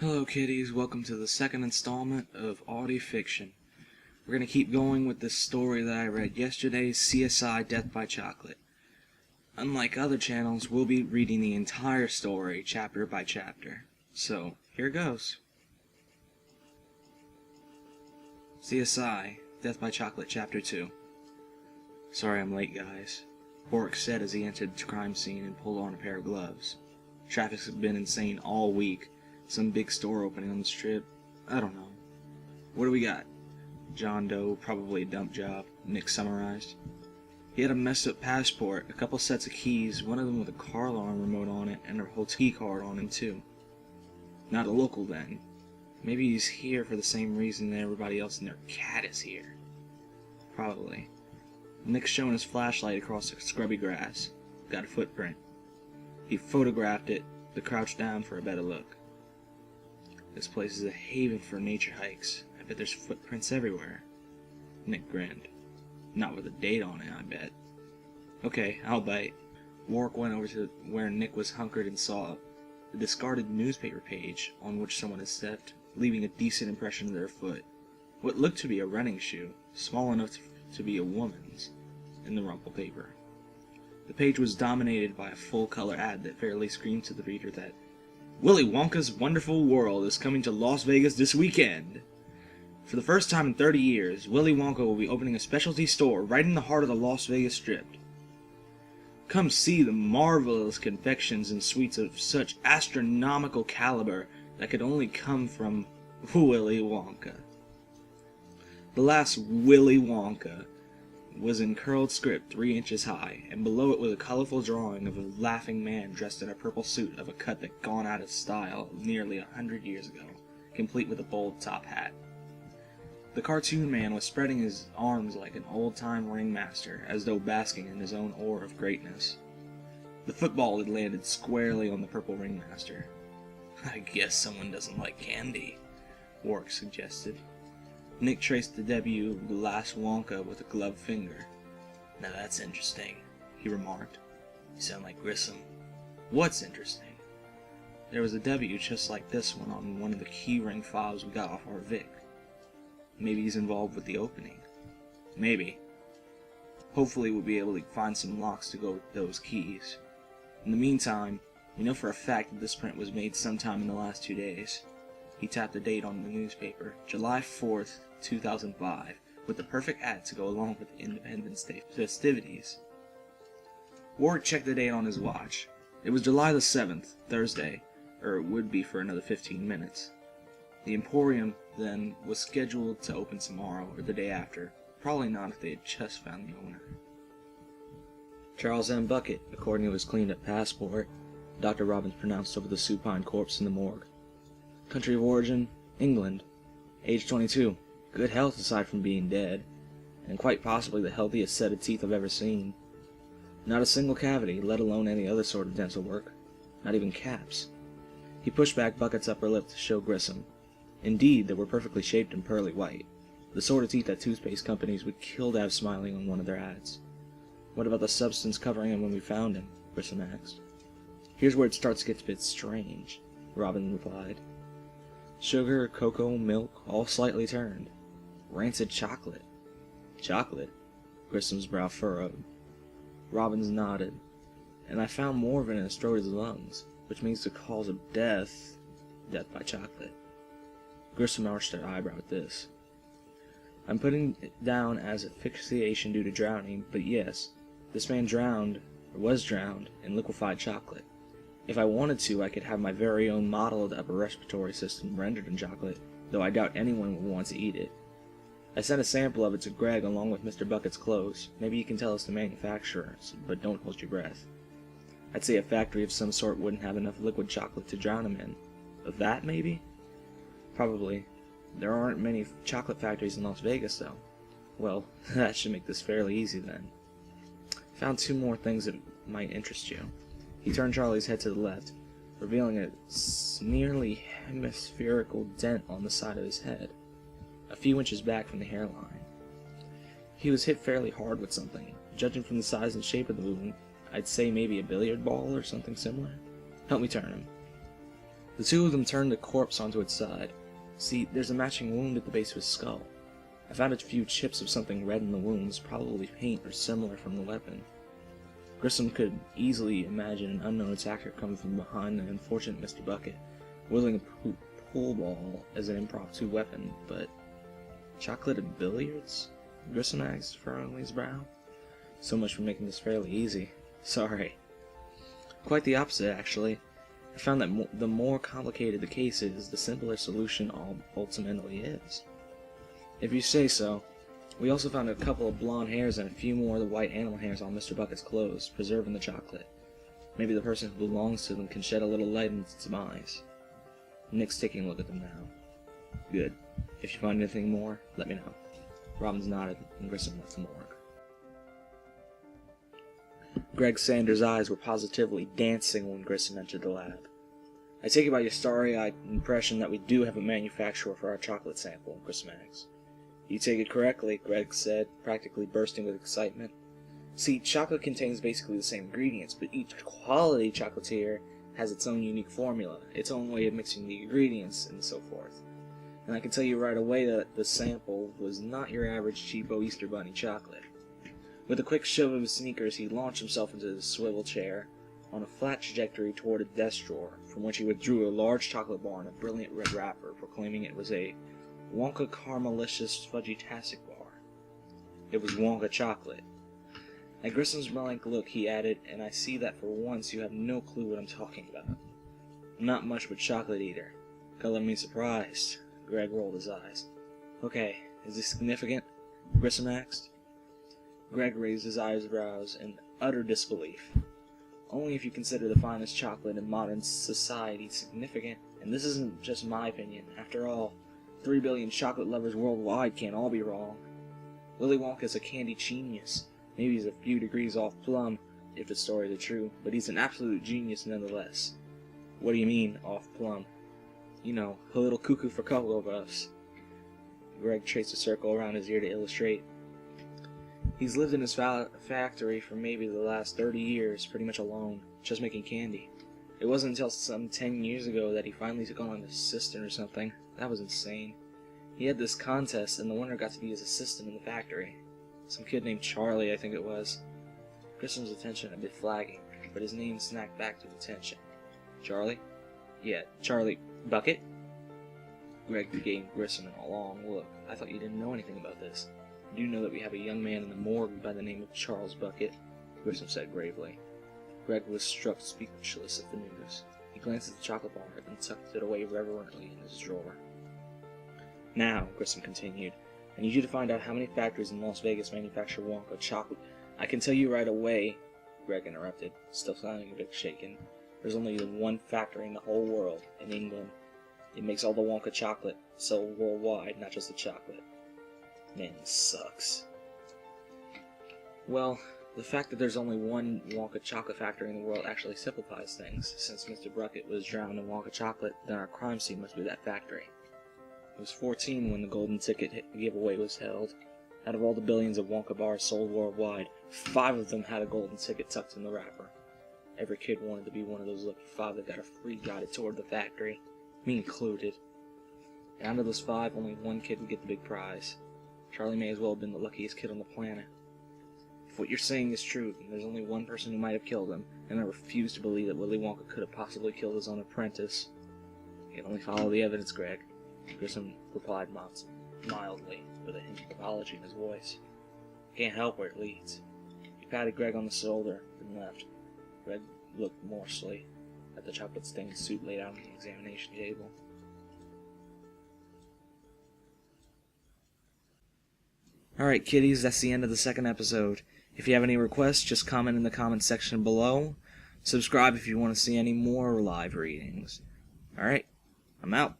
Hello kitties, welcome to the second installment of AudiFiction. We're going to keep going with this story that I read yesterday, CSI Death by Chocolate. Unlike other channels, we'll be reading the entire story, chapter by chapter. So, here goes. CSI Death by Chocolate, Chapter 2. Sorry I'm late, guys. Bork said as he entered the crime scene and pulled on a pair of gloves. Traffic's been insane all week. Some big store opening on the strip. I don't know. What do we got? John Doe, probably a dump job, Nick summarized. He had a messed up passport, a couple sets of keys, one of them with a car alarm remote on it, and a hotel key card on him too. Not a local then. Maybe he's here for the same reason that everybody else and their cat is here. Probably. Nick's showing his flashlight across the scrubby grass. Got a footprint. He photographed it, but crouched down for a better look. This place is a haven for nature hikes. I bet there's footprints everywhere. Nick grinned. Not with a date on it, I bet. Okay, I'll bite. Warwick went over to where Nick was hunkered and saw a discarded newspaper page on which someone had stepped, leaving a decent impression of their foot. What looked to be a running shoe, small enough to be a woman's, in the rumpled paper. The page was dominated by a full-color ad that fairly screamed to the reader that Willy Wonka's Wonderful World is coming to Las Vegas this weekend. For the first time in 30 years, Willy Wonka will be opening a specialty store right in the heart of the Las Vegas Strip. Come see the marvelous confections and sweets of such astronomical caliber that could only come from Willy Wonka. The last Willy Wonka was in curled script 3 inches high, and below it was a colorful drawing of a laughing man dressed in a purple suit of a cut that gone out of style nearly 100 years ago, complete with a bold top hat. The cartoon man was spreading his arms like an old-time ringmaster, as though basking in his own aura of greatness. The football had landed squarely on the purple ringmaster. I guess someone doesn't like candy, Warwick suggested. Nick traced the W of the last Wonka with a gloved finger. Now that's interesting, he remarked. You sound like Grissom. What's interesting? There was a W just like this one on one of the keyring fobs we got off our Vic. Maybe he's involved with the opening. Maybe. Hopefully we'll be able to find some locks to go with those keys. In the meantime, we know for a fact that this print was made sometime in the last 2 days. He tapped the date on the newspaper, July 4th, 2005, with the perfect ad to go along with the Independence Day festivities. Warwick checked the date on his watch. It was July the 7th, Thursday, or it would be for another 15 minutes. The Emporium, then, was scheduled to open tomorrow or the day after, probably not if they had just found the owner. Charles M. Bucket, according to his cleaned-up passport, Dr. Robbins pronounced over the supine corpse in the morgue. Country of origin, England. Age 22. Good health aside from being dead. And quite possibly the healthiest set of teeth I've ever seen. Not a single cavity, let alone any other sort of dental work. Not even caps. He pushed back Bucket's upper lip to show Grissom. Indeed, they were perfectly shaped and pearly white. The sort of teeth that toothpaste companies would kill to have smiling on one of their ads. What about the substance covering him when we found him? Grissom asked. Here's where it starts to get a bit strange, Robin replied. Sugar, cocoa, milk, all slightly turned. Rancid chocolate. Chocolate? Grissom's brow furrowed. Robbins nodded. And I found more of it in his throat as lungs, which means the cause of death by chocolate. Grissom arched her eyebrow at this. I'm putting it down as asphyxiation due to drowning, but yes, this man was drowned in liquefied chocolate. If I wanted to, I could have my very own model of the upper respiratory system rendered in chocolate, though I doubt anyone would want to eat it. I sent a sample of it to Greg along with Mr. Bucket's clothes. Maybe you can tell us the manufacturer, but don't hold your breath. I'd say a factory of some sort wouldn't have enough liquid chocolate to drown him in. A vat, maybe? Probably. There aren't many chocolate factories in Las Vegas, though. Well, that should make this fairly easy, then. Found 2 more things that might interest you. He turned Charlie's head to the left, revealing a nearly hemispherical dent on the side of his head, a few inches back from the hairline. He was hit fairly hard with something. Judging from the size and shape of the wound, I'd say maybe a billiard ball or something similar. Help me turn him. The two of them turned the corpse onto its side. See, there's a matching wound at the base of his skull. I found a few chips of something red in the wounds, probably paint or similar from the weapon. Grissom could easily imagine an unknown attacker coming from behind the unfortunate Mr. Bucket, wielding a pool ball as an impromptu weapon, but chocolate and billiards? Grissom asked, furrowing his brow. So much for making this fairly easy. Sorry. Quite the opposite, actually. I found that the more complicated the case is, the simpler solution ultimately is. If you say so. We also found a couple of blonde hairs and a few more of the white animal hairs on Mr. Bucket's clothes, preserved in the chocolate. Maybe the person who belongs to them can shed a little light into its demise. Nick's taking a look at them now. Good. If you find anything more, let me know. Robbins nodded, and Grissom left the morgue. Greg Sanders' eyes were positively dancing when Grissom entered the lab. I take it by your starry-eyed impression that we do have a manufacturer for our chocolate sample, Grissom asked. You take it correctly, Greg said, practically bursting with excitement. See, chocolate contains basically the same ingredients, but each quality chocolatier has its own unique formula, its own way of mixing the ingredients, and so forth. And I can tell you right away that the sample was not your average cheapo Easter Bunny chocolate. With a quick shove of his sneakers, he launched himself into his swivel chair on a flat trajectory toward a desk drawer, from which he withdrew a large chocolate bar in a brilliant red wrapper, proclaiming it was a Wonka Caramelicious Fudgy-tastic bar. It was Wonka chocolate. At Grissom's blank look, he added, and I see that for once you have no clue what I'm talking about. I'm not much of a chocolate eater. Color me surprised. Greg rolled his eyes. Okay, is this significant? Grissom asked. Greg raised his eyebrows in utter disbelief. Only if you consider the finest chocolate in modern society significant, and this isn't just my opinion. After all, 3 billion chocolate lovers worldwide can't all be wrong. Willy Wonka's a candy genius. Maybe he's a few degrees off plum, if the stories are true, but he's an absolute genius nonetheless. What do you mean, off plum? You know, a little cuckoo for Cocoa Puffs. Greg traced a circle around his ear to illustrate. He's lived in his factory for maybe the last 30 years, pretty much alone, just making candy. It wasn't until some 10 years ago that he finally took on an assistant or something. That was insane. He had this contest, and the winner got to be his assistant in the factory. Some kid named Charlie, I think it was. Grissom's attention had been flagging, but his name snapped back to attention. Charlie? Yeah, Charlie. Bucket? Greg gave Grissom a long look. I thought you didn't know anything about this. You do know that we have a young man in the morgue by the name of Charles Bucket, Grissom said gravely. Greg was struck speechless at the news. He glanced at the chocolate bar and tucked it away reverently in his drawer. Now, Grissom continued, I need you to find out how many factories in Las Vegas manufacture Wonka chocolate. I can tell you right away, Greg interrupted, still sounding a bit shaken. There's only one factory in the whole world, in England. It makes all the Wonka chocolate, sold worldwide, not just the chocolate. Man, this sucks. Well, the fact that there's only one Wonka chocolate factory in the world actually simplifies things. Since Mr. Bucket was drowned in Wonka chocolate, then our crime scene must be that factory. I was 14 when the golden ticket giveaway was held. Out of all the billions of Wonka bars sold worldwide, 5 of them had a golden ticket tucked in the wrapper. Every kid wanted to be one of those lucky 5 that got a free guided tour of the factory, me included. And out of those 5, only one kid would get the big prize. Charlie may as well have been the luckiest kid on the planet. If what you're saying is true, then there's only one person who might have killed him, and I refuse to believe that Willy Wonka could have possibly killed his own apprentice. You can only follow the evidence, Greg, Grissom replied mildly, with a hint of apology in his voice. Can't help where it leads. He patted Greg on the shoulder, and left. Greg looked morsely at the chocolate-stained suit laid out on the examination table. Alright, kiddies, that's the end of the second episode. If you have any requests, just comment in the comments section below. Subscribe if you want to see any more live readings. Alright, I'm out.